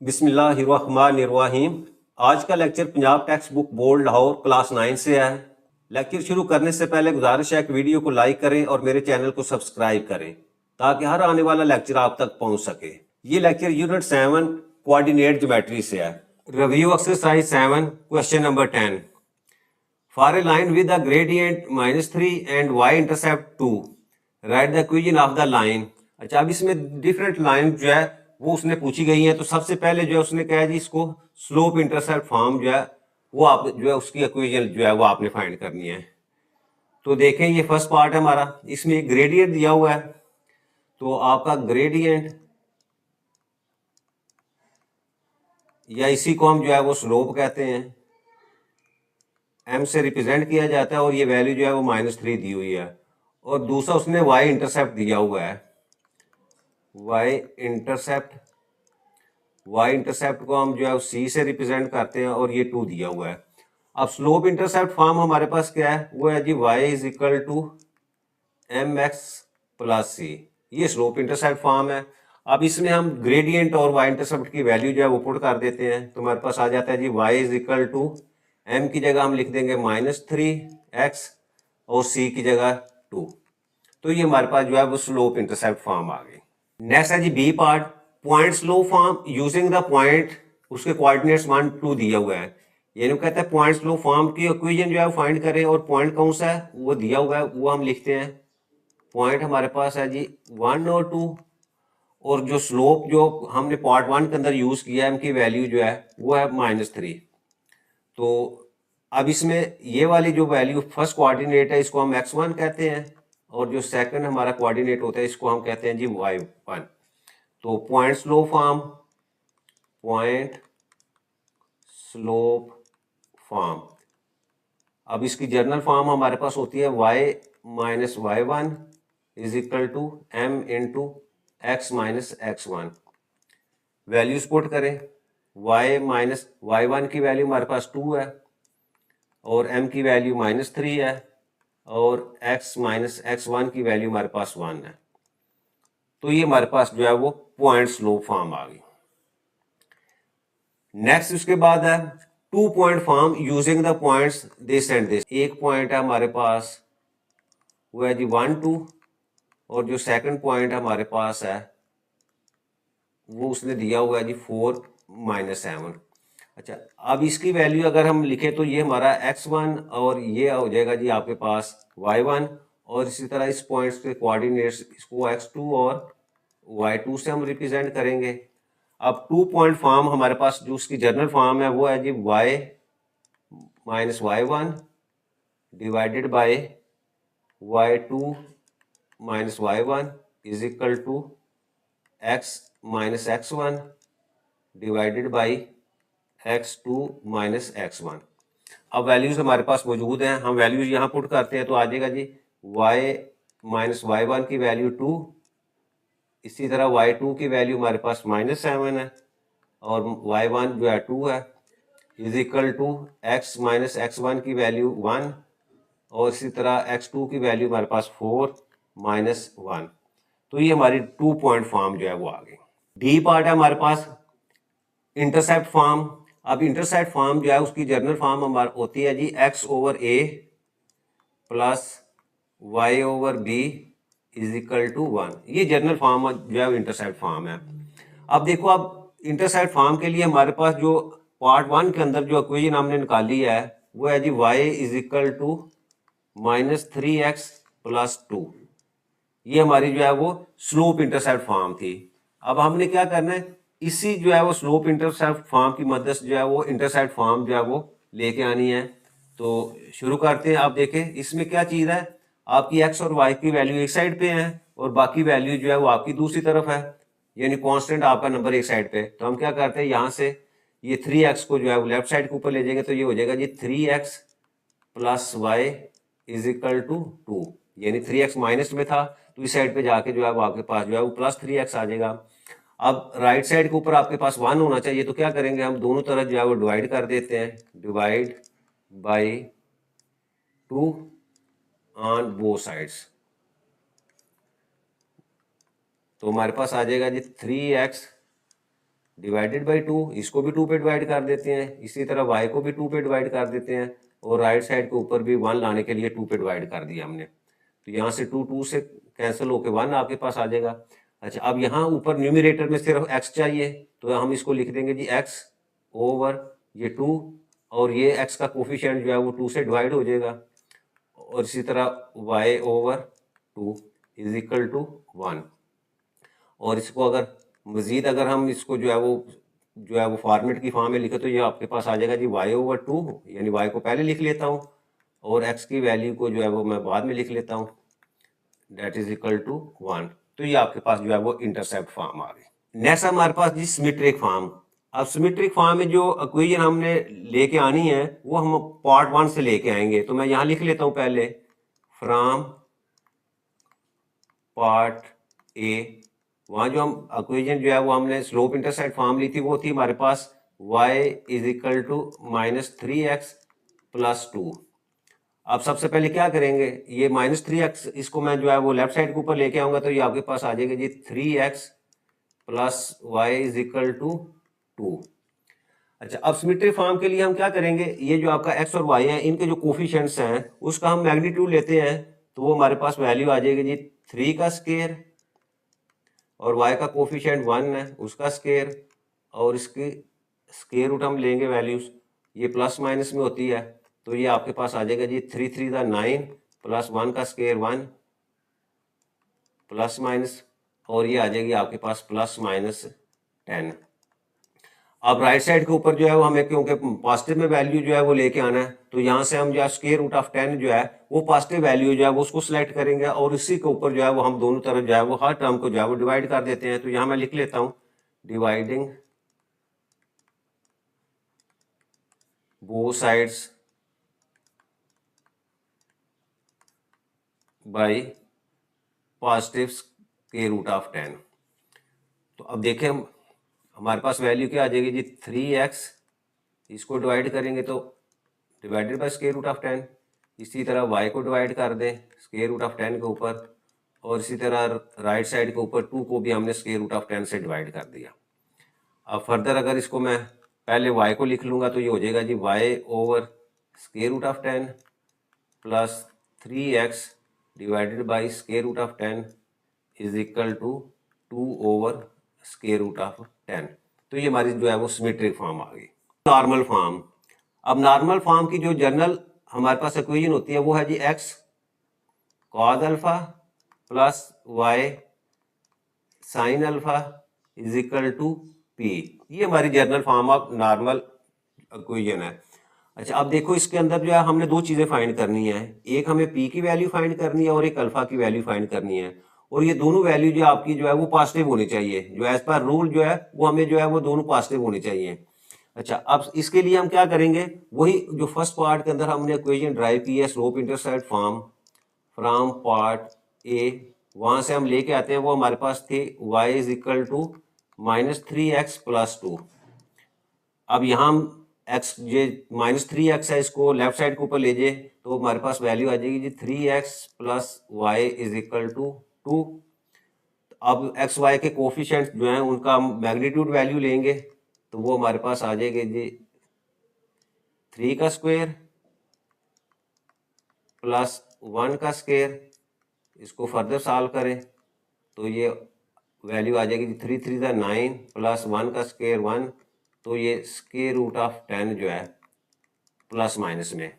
बिस्मिल्लाहिर्रहमानिर्रहीम। आज का lecture Punjab text book board Lahore class 9 से है। लेक्चर शुरू करने से पहले गुजारिश है कि वीडियो को लाइक करें और मेरे चैनल को सब्सक्राइब करें ताकि हर आने वाला लेक्चर आप तक पहुंच सके। ये लेक्चर यूनिट 7 कोऑर्डिनेट ज्योमेट्री से है। Review exercise 7 question number 10। For a line with the gradient -3 and y intercept 2 right the equation of the line. अच्छा, अब इसमें डिफरेंट लाइन जो है वो उसने पूछी गई है। तो सबसे पहले जो है उसने कहा जी इसको स्लोप इंटरसेप्ट फॉर्म जो है वो आप जो है उसकी इक्वेशन जो है वो आपने फाइंड करनी है। तो देखें, ये फर्स्ट पार्ट है हमारा, इसमें एक ग्रेडियंट दिया हुआ है। तो आपका ग्रेडियंट या इसी को हम जो है वो स्लोप कहते हैं, m से रिप्रेजेंट किया जाता है और ये वैल्यू जो है वो -3 दी हुई है। और दूसरा उसने y इंटरसेप्ट दिया हुआ है, y इंटरसेप्ट को हम जो है c से रिप्रेजेंट करते हैं और ये 2 दिया हुआ है। अब स्लोप इंटरसेप्ट फॉर्म हमारे पास क्या है, वो है जी y is equal to mx plus c। ये स्लोप इंटरसेप्ट फॉर्म है। अब इसमें हम ग्रेडियंट और y इंटरसेप्ट की वैल्यू जो है वो पुट कर देते हैं। तो हमारे पास आ जाता है जी y is equal to m की जगह हम लिख देंगे -3x और c की जगह 2। तो ये हमारे पास जो है वो स्लोप इंटरसेप्ट फॉर्म आ गई। नेक्स्ट है जी B part, point slope form using the point, उसके कोऑर्डिनेट्स 1 2 दिया हुआ है। ये कहता है पॉइंट स्लोप फॉर्म की इक्वेशन जो है वो फाइंड करें और पॉइंट कौन सा है वो दिया हुआ है, वो हम लिखते हैं। पॉइंट हमारे पास है जी 1 और 2 और जो स्लोप जो हमने पार्ट 1 के अंदर यूज किया है उनकी वैल्यू जो है वो है -3। तो अब इसमें ये वाली जो वैल्यू फर्स्ट कोऑर्डिनेट है इसको हम x1 कहते हैं और जो सेकंड हमारा कोऑर्डिनेट होता है इसको हम कहते हैं जी y1। तो पॉइंट स्लोप फॉर्म, अब इसकी जर्नल फॉर्म हमारे पास होती है y minus y1 is equal to m into x minus x1। Values put करें, y माइनस y1 की वैल्यू हमारे पास 2 है और m की वैल्यू -3 है और x माइनस x1 की वैल्यू हमारे पास 1 है। तो ये हमारे पास जो है वो पॉइंट स्लोप फॉर्म आ गई। नेक्स्ट उसके बाद है 2 point form using the points this and this. एक पॉइंट है हमारे पास वो है जी 1 2 और जो सेकंड पॉइंट हमारे पास है वो उसने दिया हुआ है जी 4 -7। अच्छा, अब इसकी वैल्यू अगर हम लिखे तो ये हमारा x1 और ये हो जाएगा जी आपके पास y1 और इसी तरह इस पॉइंट्स के कोऑर्डिनेट्स इसको x2 और y2 से हम रिप्रेजेंट करेंगे। अब 2 पॉइंट फॉर्म हमारे पास जो उसकी जर्नल फॉर्म है वो है जी y minus y1 divided by y2 minus y1 is equal to x minus x1 divided by x2 minus x1। अब वैल्यूज हमारे पास मौजूद हैं, हम वैल्यूज यहाँ पुट करते हैं तो आ जाएगा जी y माइनस y1 की वैल्यू 2, इसी तरह y2 की वैल्यू हमारे पास -7 है और y1 जो है 2 है is equal to x minus x1 की वैल्यू 1 और इसी तरह x2 की वैल्यू हमारे पास 4 -1। तो ये हमारी 2 पॉइंट फॉर्म जो है वो आ गई। डी पार्ट है हमारे पास इंटरसेप्ट फॉर्म। अब इंटरसेप्ट फॉर्म जो है उसकी जर्नल फॉर्म हमारी होती है जी x over a plus y over b is equal to 1। ये जर्नल फॉर्म जो है इंटरसेप्ट फॉर्म है। अब देखो, अब इंटरसेप्ट फॉर्म के लिए हमारे पास जो पार्ट 1 के अंदर जो इक्वेशन हमने निकाली है वो है जी y is equal to -3x plus 2। ये हमारी जो है वो स्लोप इंटरसेप्ट फॉर्म थी। अब हमने क्या करना है, इसी जो है वो स्लोप इंटरसेप्ट फॉर्म की मदद से जो है वो इंटरसेप्ट फॉर्म जो है वो लेके आनी है। तो शुरू करते हैं। आप देखें इसमें क्या चीज़ है, आपकी x और y की वैल्यू एक साइड पे है और बाकी वैल्यू जो है वो आपकी दूसरी तरफ है, यानी कांस्टेंट आपका नंबर एक साइड पे। तो हम क्या करते हैं, यहाँ से ये 3x को जो है वो लेफ्ट साइड के ऊपर ले जाएंगे तो ये हो जाएगा जी 3x plus y is equal to 2, यानी 3x माइनस में था तो इस साइड पे जाके जो है वो आपके पास जो है वो प्लस 3x आ जाएगा। अब राइट साइड के ऊपर आपके पास 1 होना चाहिए, तो क्या करेंगे हम दोनों तरफ जो है वो डिवाइड कर देते हैं, divide by 2 on both sides. तो हमारे पास आ जाएगा जी 3x डिवाइडेड बाई 2, इसको भी 2 पे डिवाइड कर देते हैं, इसी तरह y को भी 2 पे डिवाइड कर देते हैं और राइट साइड के ऊपर भी 1 लाने के लिए 2 पे डिवाइड कर दिया हमने। तो यहाँ से 2 से कैंसिल होके 1 आपके पास आ जाएगा। अच्छा, अब यहाँ ऊपर न्यूमरेटर में सिर्फ x चाहिए तो हम इसको लिख देंगे जी x ओवर ये 2 और ये x का कोफिशिएंट जो है वो 2 से डिवाइड हो जाएगा और इसी तरह y over 2 is equal to 1। और इसको अगर मज़ीद अगर हम इसको जो है वो फॉर्मेट की फॉर्म में लिखे तो ये आपके पास आ जाएगा जी y ओवर 2, यानी y को पहले लिख लेता हूँ और x की वैल्यू को जो है वो मैं बाद में लिख लेता हूँ, डेट इज इक्वल टू 1। तो ये आपके पास जो है वो इंटरसेप्ट फॉर्म आ गई। नेक्स्ट हमारे पास जी सिमेट्रिक फॉर्म। अब सिमेट्रिक फॉर्म में जो इक्वेशन हमने लेके आनी है वो हम पार्ट 1 से लेके आएंगे। तो मैं यहाँ लिख लेता हूँ पहले फ्रॉम पार्ट ए। वहाँ जो हम इक्वेशन जो है वो हमने स्लोप इंटरसेप्ट फॉर्म ली थी, वो थी हमारे पास y is equal to -3x plus 2। अब सबसे पहले क्या करेंगे, ये -3x इसको मैं जो है वो लेफ्ट साइड के ऊपर लेके आऊंगा तो ये आपके पास आ जाएगा जी 3x plus y is equal to 2। अच्छा, अब सिमेट्रिक फॉर्म के लिए हम क्या करेंगे, ये जो आपका x और y है इनके जो कोफिशिएंट्स हैं उसका हम मैग्नीट्यूड लेते हैं तो वो हमारे पास वैल्यू आ जाएगी जी 3 का स्केयर और y का कोफिशिएंट 1 है उसका स्केयर और इसकी स्केयर रूट हम लेंगे वैल्यूज, ये प्लस माइनस में होती है तो ये आपके पास आ जाएगा जी 3 3 9 प्लस 1 का स्केयर 1 प्लस माइनस और ये आ जाएगी आपके पास प्लस माइनस 10। अब राइट साइड के ऊपर जो है वो हमें क्योंकि पॉजिटिव में वैल्यू जो है वो लेके आना है तो यहाँ से हम जो है स्क्वायर रूट ऑफ 10 जो है वो पॉजिटिव वैल्यू जो है वो उसको सिलेक्ट करेंगे और इसी के ऊपर जो है वो हम दोनों तरफ जो है वो हर टर्म को जो है वो डिवाइड कर देते हैं। तो यहाँ मैं लिख लेता हूँ dividing both sides by positive square root of 10। तो अब देखें हमारे पास वैल्यू क्या आ जाएगी जी 3x, इसको डिवाइड करेंगे तो divided by square root of 10, इसी तरह y को डिवाइड कर दें स्क्वायर रूट ऑफ 10 के ऊपर और इसी तरह राइट साइड के ऊपर 2 को भी हमने स्क्वायर रूट ऑफ 10 से डिवाइड कर दिया। अब फर्दर अगर इसको मैं पहले y को लिख लूँगा तो ये हो जाएगा जी y over square root of 10 plus 3x divided by square root of 10 is equal to 2 over square root of 10। तो ये हमारी जो है वो सिमेट्रिक फॉर्म आ गई। Normal form. अब नॉर्मल फॉर्म की जो जनरल हमारे पास इक्वेशन होती है वो है जी x cos alpha plus y sine alpha is equal to p। ये हमारी general form of normal equation है। अच्छा, अब देखो इसके अंदर जो है हमने दो चीज़ें फाइंड करनी है, एक हमें p की वैल्यू फाइंड करनी है और एक अल्फा की वैल्यू फाइंड करनी है और ये दोनों वैल्यू जो आपकी जो है वो पॉजिटिव होनी चाहिए, जो एज पर रूल जो है वो हमें जो है वो दोनों पॉजिटिव होनी चाहिए। अच्छा, अब इसके लिए हम क्या करेंगे, वही जो फर्स्ट पार्ट के अंदर हमने इक्वेशन ड्राइव की है slope intercept form from part A, वहां से हम लेके आते हैं वो हमारे पास थी y is equal to -3x plus 2। अब यहाँ हम x ये -3x है इसको लेफ्ट साइड के ऊपर ले जाए तो हमारे पास वैल्यू आ जाएगी जी 3x plus y is equal to 2। अब एक्स वाई के कोफिशिएंट जो हैं उनका हम मैग्नीट्यूड वैल्यू लेंगे तो वो हमारे पास आ जाएगी जी 3 का स्क्वायर प्लस 1 का स्क्वायर, इसको फर्दर सॉल्व करें तो ये वैल्यू आ जाएगी 3 3 9 प्लस 1 का स्क्वायर 1, तो ये स्क्वायर रूट ऑफ 10 जो है प्लस माइनस में।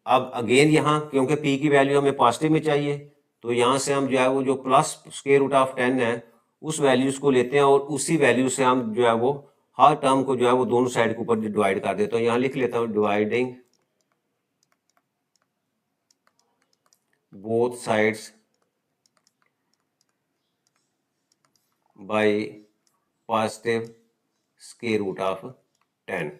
अब अगेन यहाँ क्योंकि p की वैल्यू हमें पॉजिटिव में चाहिए तो यहाँ से हम जो है वो जो प्लस स्क्वायर रूट ऑफ 10 है उस वैल्यूज को लेते हैं और उसी वैल्यू से हम जो है वो हर टर्म को जो है वो दोनों साइड के ऊपर डिवाइड कर देते हैं। यहाँ लिख लेता हूँ dividing both sides by positive square root of 10।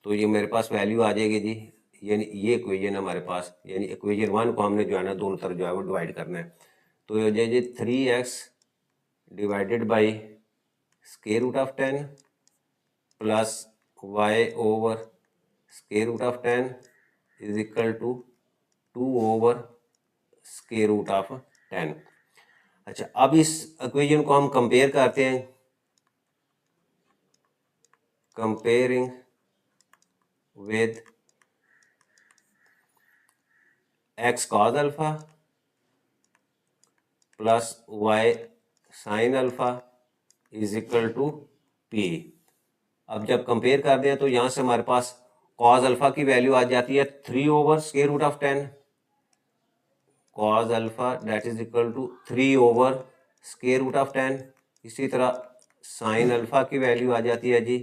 तो ये मेरे पास वैल्यू आ जाएगी जी, यानी ये इक्वेशन हमारे पास, यानी इक्वेशन 1 को हमने जो है ना दोनों तरफ जो है वो डिवाइड करना है। तो ये हो जाएगी 3x divided by square root of 10 plus y over square root of 10 is equal to 2 over square root of 10। अच्छा, अब इस इक्वेशन को हम कंपेयर करते हैं comparing with x cos alpha plus y sin alpha is equal to p। अब जब compare कर दें तो यहाँ से हमारे पास cos अल्फा की वैल्यू आ जाती है 3/√10 cos alpha that is equal to 3/√10। इसी तरह sin अल्फा की वैल्यू आ जाती है जी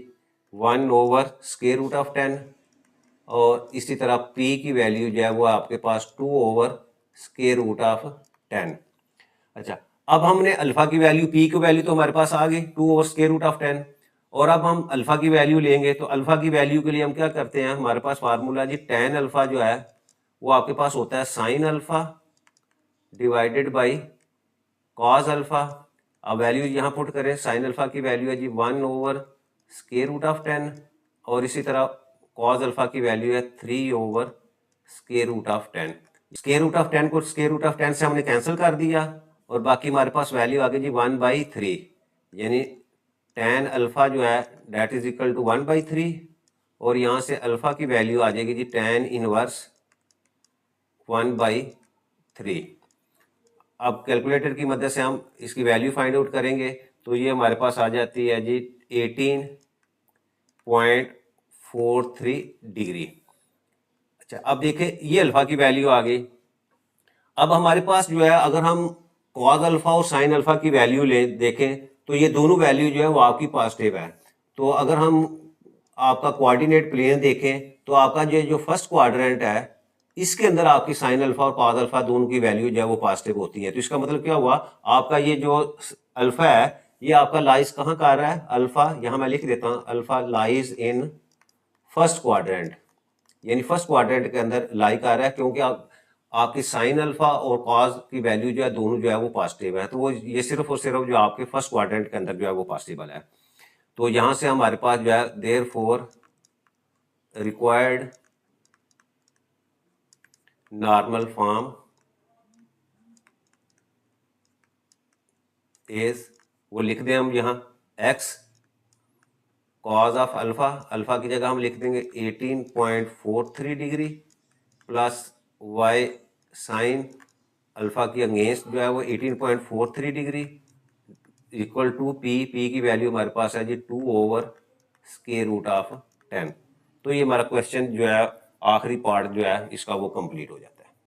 1/√10 और इसी तरह p की वैल्यू जो है वो आपके पास 2/√10। अच्छा, अब हमने अल्फा की वैल्यू p की वैल्यू तो हमारे पास आ गई 2/√10 और अब हम अल्फा की वैल्यू लेंगे तो अल्फा की वैल्यू के लिए हम क्या करते हैं, हमारे पास फार्मूला जी tan अल्फा जो है वो आपके पास होता है sin alpha divided by cos alpha. अब वैल्यू यहाँ पुट करें, sin अल्फा की वैल्यू है जी 1/√10 और इसी तरह cos अल्फा की वैल्यू है 3/√10। √10 को √10 से हमने कैंसिल कर दिया और बाकी हमारे पास वैल्यू आ गई जी 1/3 यानी tan अल्फा जो है डेट इज इक्वल टू 1/3 और यहाँ से अल्फा की वैल्यू आ जाएगी जी tan इनवर्स 1/3। अब कैलकुलेटर की मदद से हम इसकी वैल्यू फाइंड आउट करेंगे तो ये हमारे पास आ जाती है जी 18.43 डिग्री। अच्छा, अब देखिए ये अल्फा की वैल्यू आ गई। अब हमारे पास जो है अगर हम cos अल्फा और sin अल्फा की वैल्यू ले देखें तो ये दोनों वैल्यू जो है वो आपकी पॉजिटिव है। तो अगर हम आपका कोऑर्डिनेट प्लेन देखें तो आपका जो फर्स्ट क्वाड्रेंट है इसके अंदर आपकी sin अल्फा और cos अल्फा दोनों की वैल्यू जो है वो पॉजिटिव होती है। तो इसका मतलब क्या हुआ, आपका ये जो अल्फा है ये आपका लाइज कहाँ कर रहा है, अल्फा यहाँ मैं लिख देता हूँ, alpha lies in first quadrant यानी फर्स्ट क्वाड्रेंट के अंदर लाई कर रहा है क्योंकि आपकी साइन अल्फा और कॉज की वैल्यू जो है दोनों जो है वो पॉजिटिव है। तो वो ये सिर्फ और सिर्फ जो आपके फर्स्ट क्वाड्रेंट के अंदर जो है वो पॉसिबल है। तो यहाँ से हमारे पास जो है therefore required normal form is, वो लिख दें हम यहाँ x cause of alpha, alpha की जगह हम लिख देंगे 18.43 degree plus y sine alpha की अगेंस्ट जो है वो 18.43 डिग्री इक्वल टू p की वैल्यू हमारे पास है जी 2/√10। तो ये हमारा क्वेश्चन जो है आखिरी पार्ट जो है इसका वो कंप्लीट हो जाता है।